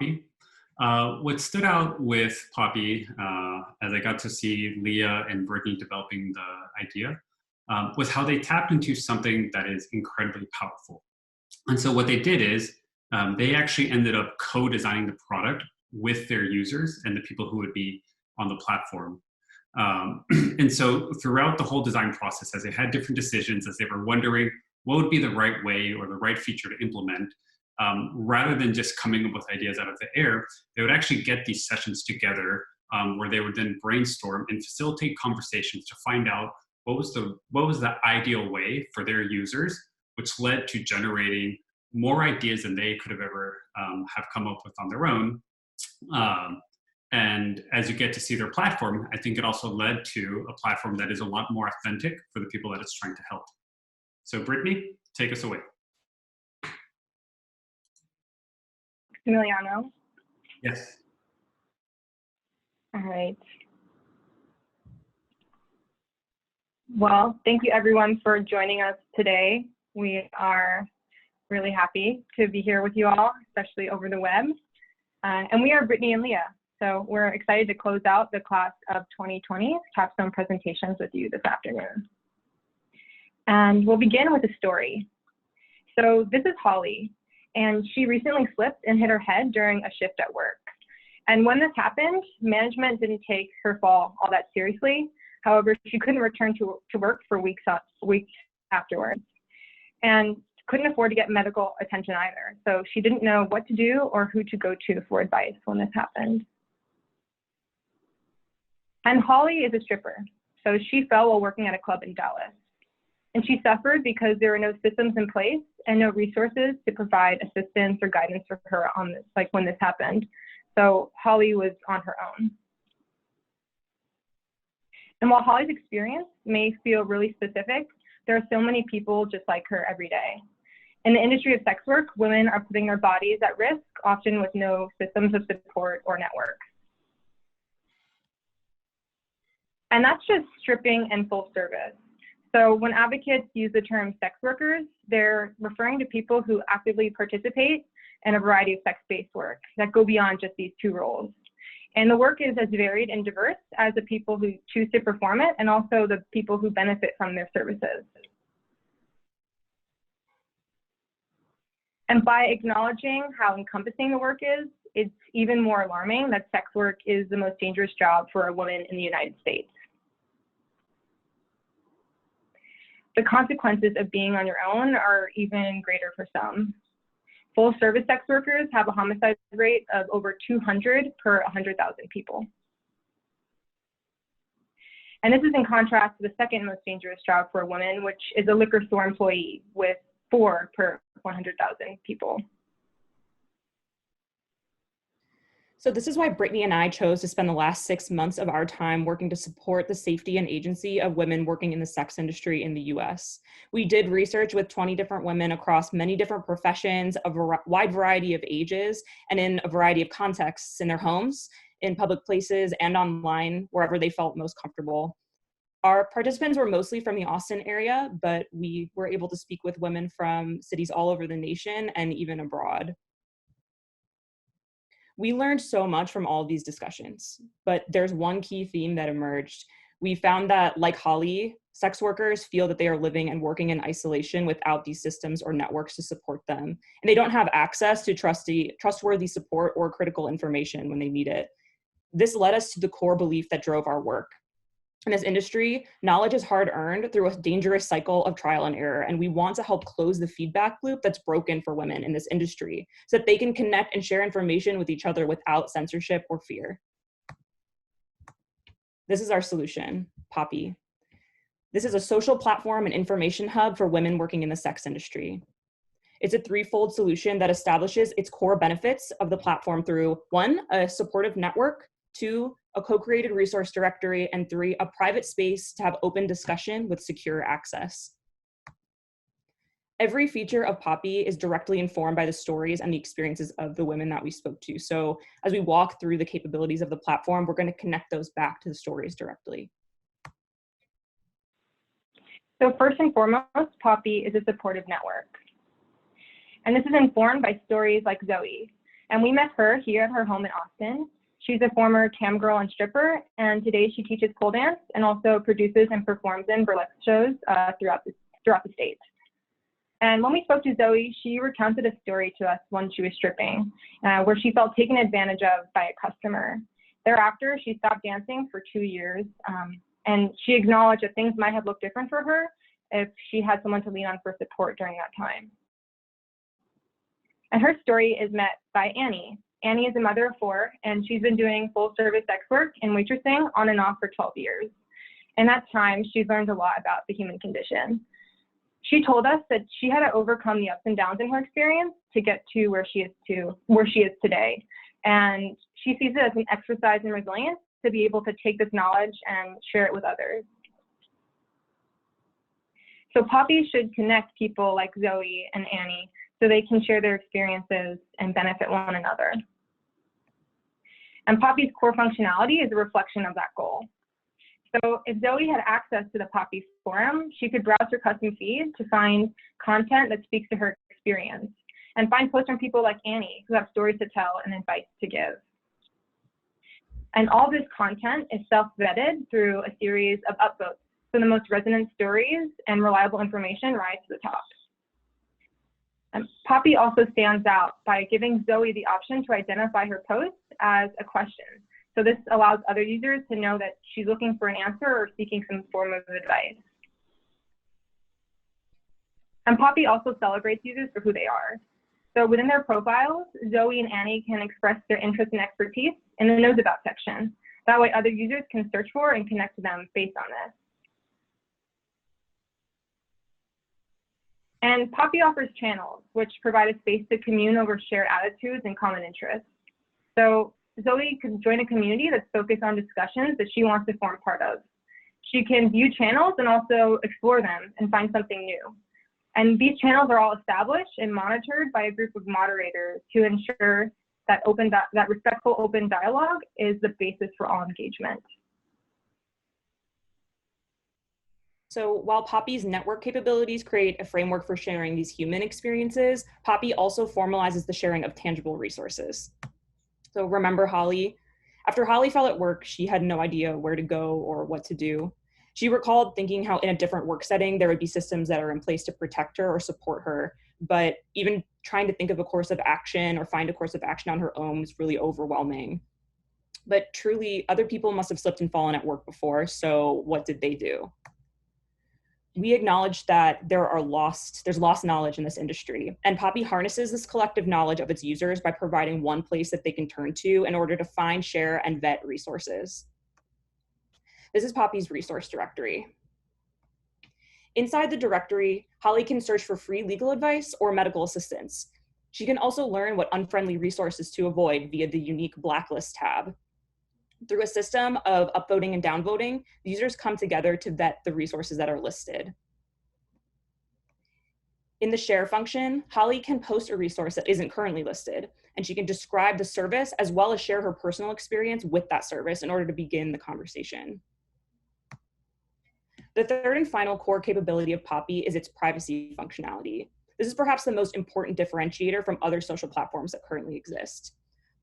Poppy. What stood out with Poppy, as I got to see Leah and Brittany developing the idea, was how they tapped into something that is incredibly powerful. And so what they did is they actually ended up co-designing the product with their users and the people who would be on the platform. And so throughout the whole design process, as they had different decisions, as they were wondering what would be the right way or the right feature to implement, rather than just coming up with ideas out of the air, they would actually get these sessions together where they would then brainstorm and facilitate conversations to find out what was the ideal way for their users, which led to generating more ideas than they could have ever have come up with on their own. And as you get to see their platform, I think it also led to a platform that is a lot more authentic for the people that it's trying to help. So Brittany, take us away. Emiliano? Yes. All right. Well, thank you everyone for joining us today. We are really happy to be here with you all, especially over the web. And we are Brittany and Leah. So we're excited to close out the class of 2020 capstone presentations with you this afternoon. And we'll begin with a story. So this is Holly, and she recently slipped and hit her head during a shift at work. And when this happened, management didn't take her fall all that seriously. However, she couldn't return to work for weeks afterwards, and couldn't afford to get medical attention either. So she didn't know what to do or who to go to for advice when this happened. And Holly is a stripper, so she fell while working at a club in Dallas. And she suffered because there were no systems in place and no resources to provide assistance or guidance for her on this, like when this happened. So Holly was on her own. And while Holly's experience may feel really specific, there are so many people just like her every day. In the industry of sex work, women are putting their bodies at risk, often with no systems of support or networks. And that's just stripping and full service. So when advocates use the term sex workers, they're referring to people who actively participate in a variety of sex-based work that go beyond just these two roles. And the work is as varied and diverse as the people who choose to perform it and also the people who benefit from their services. And by acknowledging how encompassing the work is, it's even more alarming that sex work is the most dangerous job for a woman in the United States. The consequences of being on your own are even greater for some. Full service sex workers have a homicide rate of over 200 per 100,000 people. And this is in contrast to the second most dangerous job for a woman, which is a liquor store employee with 4 per 100,000 people. So this is why Brittany and I chose to spend the last 6 months of our time working to support the safety and agency of women working in the sex industry in the US. We did research with 20 different women across many different professions, a wide variety of ages, and in a variety of contexts in their homes, in public places, and online, wherever they felt most comfortable. Our participants were mostly from the Austin area, but we were able to speak with women from cities all over the nation and even abroad. We learned so much from all of these discussions, but there's one key theme that emerged. We found that, like Holly, sex workers feel that they are living and working in isolation without these systems or networks to support them. And they don't have access to trustworthy support or critical information when they need it. This led us to the core belief that drove our work. In this industry, knowledge is hard earned through a dangerous cycle of trial and error, and we want to help close the feedback loop that's broken for women in this industry so that they can connect and share information with each other without censorship or fear. This is our solution, Poppy. This is a social platform and information hub for women working in the sex industry. It's a threefold solution that establishes its core benefits of the platform through 1, a supportive network, 2, a co-created resource directory, and 3, a private space to have open discussion with secure access. Every feature of Poppy is directly informed by the stories and the experiences of the women that we spoke to. So as we walk through the capabilities of the platform, we're going to connect those back to the stories directly. So first and foremost, Poppy is a supportive network. And this is informed by stories like Zoe. And we met her here at her home in Austin. She's a former cam girl and stripper, and today she teaches pole dance and also produces and performs in burlesque shows throughout the state. And when we spoke to Zoe, she recounted a story to us when she was stripping, where she felt taken advantage of by a customer. Thereafter, she stopped dancing for 2 years, and she acknowledged that things might have looked different for her if she had someone to lean on for support during that time. And her story is met by Annie. Annie is a mother of 4, and she's been doing full-service sex work and waitressing on and off for 12 years. In that time, she's learned a lot about the human condition. She told us that she had to overcome the ups and downs in her experience to get to where she is today. And she sees it as an exercise in resilience to be able to take this knowledge and share it with others. So Poppy should connect people like Zoe and Annie so they can share their experiences and benefit one another. And Poppy's core functionality is a reflection of that goal. So if Zoe had access to the Poppy forum, she could browse her custom feed to find content that speaks to her experience and find posts from people like Annie who have stories to tell and advice to give. And all this content is self-vetted through a series of upvotes. So the most resonant stories and reliable information rise to the top. And Poppy also stands out by giving Zoe the option to identify her post as a question. So this allows other users to know that she's looking for an answer or seeking some form of advice. And Poppy also celebrates users for who they are. So within their profiles, Zoe and Annie can express their interest and expertise in the Knows About section. That way other users can search for and connect to them based on this. And Poppy offers channels, which provide a space to commune over shared attitudes and common interests. So Zoe can join a community that's focused on discussions that she wants to form part of. She can view channels and also explore them and find something new. And these channels are all established and monitored by a group of moderators to ensure that respectful open dialogue is the basis for all engagement. So while Poppy's network capabilities create a framework for sharing these human experiences, Poppy also formalizes the sharing of tangible resources. So remember Holly? After Holly fell at work, she had no idea where to go or what to do. She recalled thinking how in a different work setting, there would be systems that are in place to protect her or support her, but even trying to think of a course of action or find a course of action on her own was really overwhelming. But truly, other people must have slipped and fallen at work before, so what did they do? We acknowledge that there's lost knowledge in this industry, and Poppy harnesses this collective knowledge of its users by providing one place that they can turn to in order to find, share, and vet resources. This is Poppy's resource directory. Inside the directory, Holly can search for free legal advice or medical assistance. She can also learn what unfriendly resources to avoid via the unique blacklist tab. Through a system of upvoting and downvoting, users come together to vet the resources that are listed. In the share function, Holly can post a resource that isn't currently listed, and she can describe the service as well as share her personal experience with that service in order to begin the conversation. The third and final core capability of Poppy is its privacy functionality. This is perhaps the most important differentiator from other social platforms that currently exist.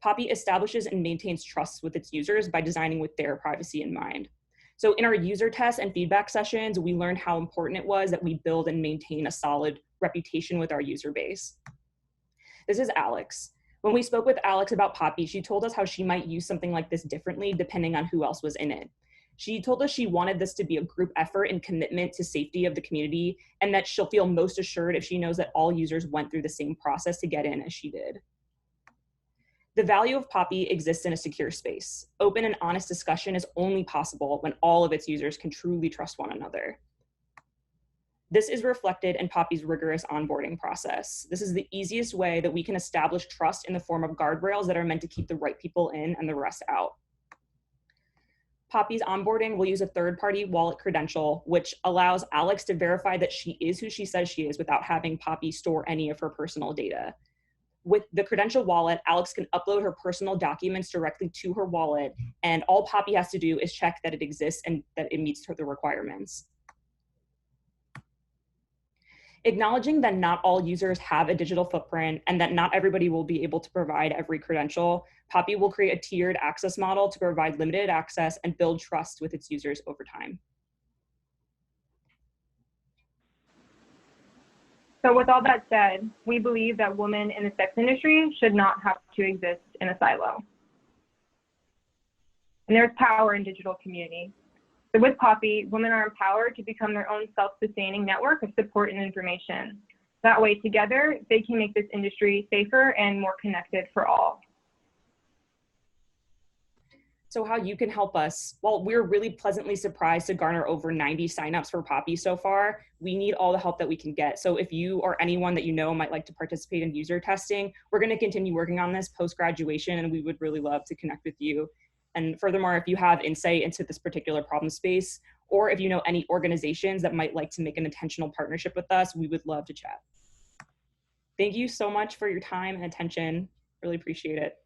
Poppy establishes and maintains trust with its users by designing with their privacy in mind. So in our user tests and feedback sessions, we learned how important it was that we build and maintain a solid reputation with our user base. This is Alex. When we spoke with Alex about Poppy, she told us how she might use something like this differently depending on who else was in it. She told us she wanted this to be a group effort and commitment to safety of the community, and that she'll feel most assured if she knows that all users went through the same process to get in as she did. The value of Poppy exists in a secure space. Open and honest discussion is only possible when all of its users can truly trust one another. This is reflected in Poppy's rigorous onboarding process. This is the easiest way that we can establish trust in the form of guardrails that are meant to keep the right people in and the rest out. Poppy's onboarding will use a third-party wallet credential, which allows Alex to verify that she is who she says she is without having Poppy store any of her personal data. With the credential wallet, Alex can upload her personal documents directly to her wallet, and all Poppy has to do is check that it exists and that it meets the requirements. Acknowledging that not all users have a digital footprint and that not everybody will be able to provide every credential, Poppy will create a tiered access model to provide limited access and build trust with its users over time. So with all that said, we believe that women in the sex industry should not have to exist in a silo. And there's power in digital community. So with Poppy, women are empowered to become their own self-sustaining network of support and information. That way, together, they can make this industry safer and more connected for all. So how you can help us? Well, we're really pleasantly surprised to garner over 90 signups for Poppy so far. We need all the help that we can get. So if you or anyone that you know might like to participate in user testing, we're going to continue working on this post-graduation, and we would really love to connect with you. And furthermore, if you have insight into this particular problem space, or if you know any organizations that might like to make an intentional partnership with us, we would love to chat. Thank you so much for your time and attention. Really appreciate it.